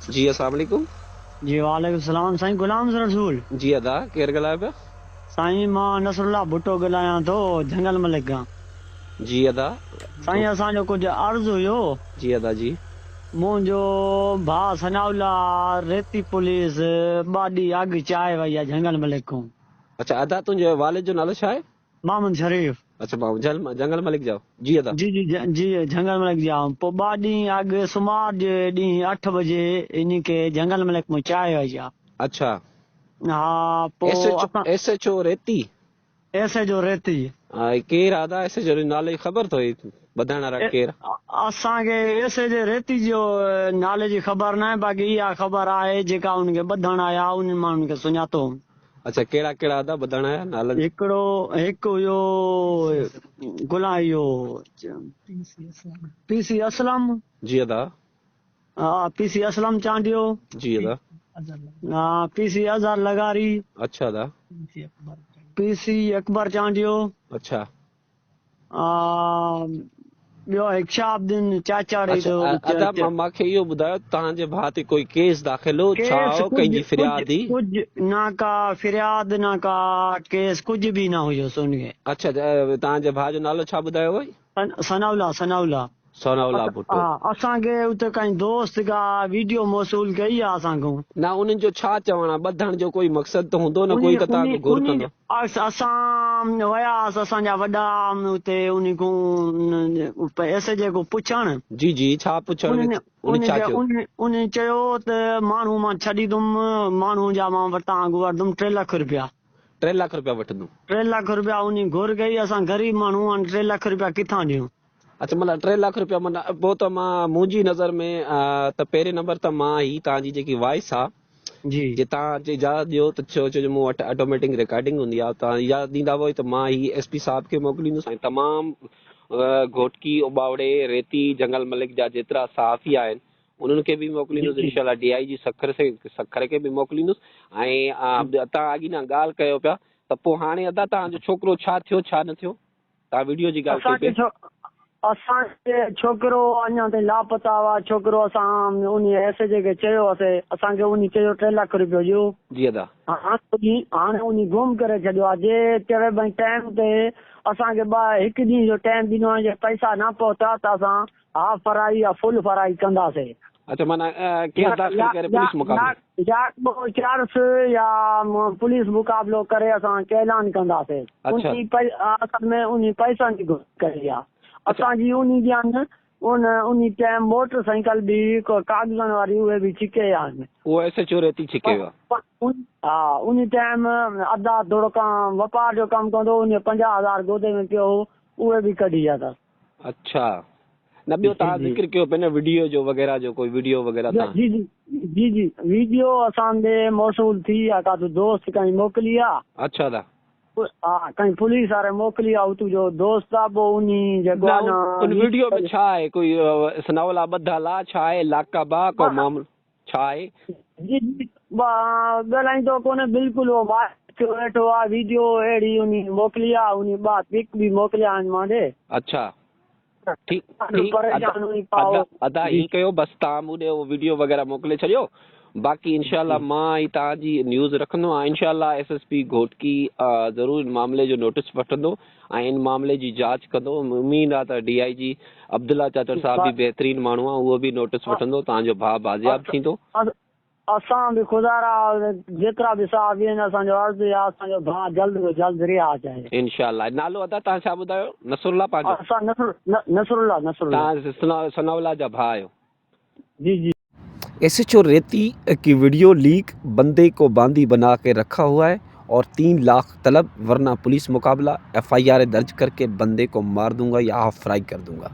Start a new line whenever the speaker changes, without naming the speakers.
जी अस्सलाम वालेकुम।
जी वालेकुम सलाम साईं गुलाम रसूल।
जी अदा केरु ॻाल्हायो पिया?
साईं मां नसरुल्ला भुट्टो ॻाल्हायां थो जंगल मलिक खां।
जी अदा तो
साईं असांजो कुझु अर्ज़ु हुयो।
जी अदा जी।
मुंहिंजो भाउ सनाउल्ला रेती पुलिस ॿ ॾींहं अॻु चाहे वई आहे जंगल मलिक खां।
अच्छा अदा तुंहिंजे वालिद जो नालो छा आहे?
मोहम्मद शरीफ।
अच्छा मां जंगल मलिक जाओ। जी अदा।
जी जंगल मलिक जा पोइ 2 ॾींहं अॻु सुमार जे ॾींहुं 8 बजे इन खे जंगल मलिक में चाहे वई आहे।
अच्छा
हा पोइ असां
एस एच ओ रेती
ऐसे जो रेती
केरु अदा एस एच ओ नाले जी ख़बर अथई ॿुधाइण वारा केरु?
असांखे ऐसे जे रेती जो नाले जी ख़बर न आहे, बाक़ी इहा ख़बर आहे जेका उनखे ॿधण आया उन मां उनखे सुञातो।
अच्छा कहिड़ा कहिड़ा अदा ॿुधाइण आया नालनि?
हिकु हुयो गुला इहो पीसी असलम।
जी अदा।
हा पीसी असलम चांडियो।
जी अदा।
हा पीसी अज़हर लगारी।
अच्छा अदा।
पीसी अकबर चांडियो।
अच्छा
ॿियो हिकशाबुद्दीन चाचाड़ी
अदा मूंखे इहो ॿुधायो तव्हांजे भाउ ते कोई केस दाख़िल हो छा
केस
हो कंहिंजी फिरियाद हुई?
कुझु ना का फिरियाद ना का केस कुझु बि न हुयोसि उनखे।
अच्छा तव्हांजे भाउ जो नालो छा ॿुधायो हुई?
सनाउल्ला।
सोनाउल्ला भुट्टो।
हा असांखे उते कंहिं दोस्त खां वीडियो मौसूल कई आहे असांखां।
न उन्हनि जो छा चवणु आहे? ॿधण जो कोई मक़सदु त हूंदो न, कोई तव्हांखे घुर कंदो?
असां वियासीं असांजा वॾा उते उन खां ऐसे जेको पुछण।
जी जी छा पुछण? छा चयो?
उन चयो त माण्हू मां छॾींदुमि, माण्हू जा मां वटां अघु वठंदुमि 3 लाख रुपया।
3 लाख रुपया वठंदुमि?
3 लाख रुपया उन घुर कई। असां ग़रीब माण्हू आहिनि, 3 लाख रुपया किथां ॾियूं?
अच्छा मतिलबु 3 लाख रुपया माना पोइ त मां मुंहिंजी नज़र में त पहिरें नंबर त मां ही तव्हांजी जेकी वॉइस आहे
जी
जे तव्हां इजाज़त ॾियो त छो मूं वटि ऑटोमेटिक रिकॉर्डिंग हूंदी आहे, तव्हां इजाज़त ॾींदा हुओ त मां ही एस पी साहिब खे मोकिलींदुसि ऐं तमामु घोटकी उबावड़े रेती जंगल मलिक जा जेतिरा सहाफ़ी आहिनि उन्हनि खे बि मोकिलींदुसि, इनशाला DIG सखर खे बि मोकिलींदुसि। ऐं तव्हां अॻी न ॻाल्हि कयो पिया त पोइ हाणे अदा तव्हांजो छोकिरो छा थियो छा न थियो? तव्हां वीडियो जी ॻाल्हि कई पिए।
असांखे छोकिरो अञा ताईं लापता हुआ। छोकिरो असां उन ऐसे जेके चयोसीं असांखे उन चयो 3 लाख रुपयो ॾियो। जी अदा। हाणे उन गुम करे छॾियो आहे। जे चवे भई टाइम ते असांखे हिकु ॾींहं जो टाइम ॾिनो आहे, जे पैसा न पहुता त असां हाफ फराई या फुल फराई कंदासीं।
अच्छा माना केस दाख़िल करे पुलिस मुक़ाबलो
या पुलिस मुक़ाबलो करे असां ऐलान कंदासीं। असल में उन पैसनि जी करी आहे असांजी उन टाइम मोटरसाइकिल बि कागज़नि वारी उहे बि छिके आहिनि।
उहो SHO रेती छिके वियो?
हा उन टाइम अदा थोरो वापार जो कमु कंदो, उन 50,000 गोदे में पियो हो, उहे बि कढी विया अथसि।
अच्छा न ॿियो तव्हां ज़िक्र कयो पिया न वीडियो जो वग़ैरह जो, कोई वीडियो वग़ैरह? जी
वीडियो असांजे मौसूल थी आहे, का दोस्त कंहिं मोकिली आहे।
अच्छा दा।
हा कंहिं पुलिस वारे मोकिली आहे, तुंहिंजो दोस्त आहे। पोइ
उन वीडियो में छा आहे? कोई सनाउल्ला ॿधल आहे छा आहे? लाका को मामलो छा आहे?
जी ॻाल्हाईंदो कोन्हे बिल्कुलु। वेठो आहे वीडियो अहिड़ी उन मोकिली आहे, उन पिक बि मोकिलिया आहिनि मांॾे।
अच्छा अदा ही कयो बसि तव्हां मूंखे उहो वीडियो वग़ैरह मोकिले छॾियो, बाक़ी इनशाला मां ही तव्हांजी न्यूज़ रखंदो ऐं इनशाला SSP घोटकी ज़रूरु इन मामले जो नोटिस वठंदो ऐं इन मामले जी जांच कंदो। उम्मीद आहे त DIG अब्दुल्ला चाचर साहब बि बहितरीन माण्हू आहे, उहो बि नोटिस वठंदो, तव्हांजो भाउ बाज़ियाब थींदो।
असां बि ख़ुदा जेतिरा बि साहब आहिनि असांजो अर्ज़ु आहे असांजो भाउ जल्द में जल्द रिहा अचे
इनशाला। नालो अदा तव्हां छा ॿुधायो? नसरुल्ला पंहिंजो? नसरुल्ला सनाउल्ला जा भाउ आहियो? जी। SHO रेती की वीडियो लीक, बंदे को बांदी बना के रखा हुआ है और 3 लाख तलब, वरना पुलिस मुकाबला, FIR दर्ज करके बंदे को मार दूंगा या हाफ फ्राई कर दूंगा।